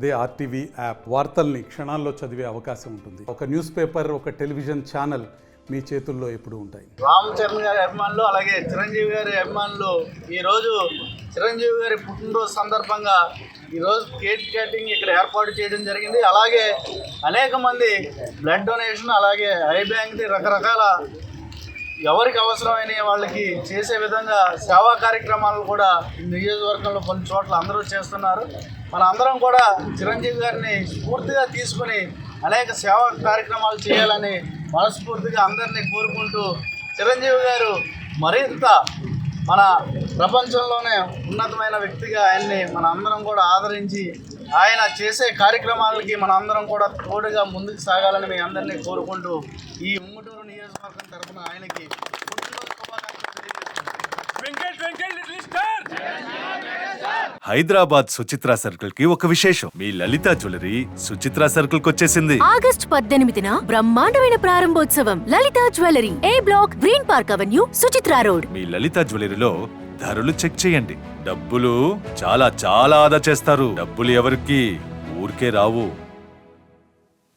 అదే RTV app వార్తల్ని క్షణాల్లో చదివే అవకాశం ఉంటుంది. ఒక న్యూస్ పేపర్, ఒక టెలివిజన్ ఛానల్ మీ చేతుల్లో ఎప్పుడూ ఉంటాయి. రామ్ చరణ్ గారి అభిమానులు, అలాగే చిరంజీవి గారి అభిమానులు ఈరోజు చిరంజీవి గారి పుట్టినరోజు సందర్భంగా ఈరోజు కేక్ కటింగ్ ఇక్కడ ఏర్పాటు చేయడం జరిగింది. అలాగే అనేక మంది బ్లడ్ డొనేషన్, అలాగే ఐ బ్యాంక్ రకరకాల ఎవరికి అవసరమైన వాళ్ళకి చేసే విధంగా సేవా కార్యక్రమాలు కూడా నియోజకవర్గంలో కొన్ని చోట్ల అందరూ చేస్తున్నారు. మన అందరం కూడా చిరంజీవి గారిని స్ఫూర్తిగా తీసుకుని అనేక సేవా కార్యక్రమాలు చేయాలని మనస్ఫూర్తిగా అందరినీ కోరుకుంటూ, చిరంజీవి గారు మరింత మన ప్రపంచంలోనే ఉన్నతమైన వ్యక్తిగా ఆయన్ని మన అందరం కూడా ఆదరించి ఆయన చేసే కార్యక్రమాలకి మన అందరం కూడా తోడుగా ముందుకు సాగాలని మీ అందరినీ కోరుకుంటూ ఈ ఉంగుటూరు నియోజకవర్గం తరఫున ఆయనకి హైదరాబాద్ సుచిత్ర సర్కిల్ కి ఒక విశేషం. మీ లలిత జ్యువెలరీ సుచిత్ర సర్కిల్ కి వచ్చేసింది. ఆగస్ట్ 18న బ్రహ్మాండమైన ప్రారంభోత్సవం. Lalitha jewellery, A block, green park avenue, Suchitra road. మీ లలిత జ్యువెలరీలో ధరలు చెక్ చేయండి. డబ్బులు చాలా చాలా ఆదా చేస్తారు. డబ్బులు ఎవరికి ఊరికే రావు.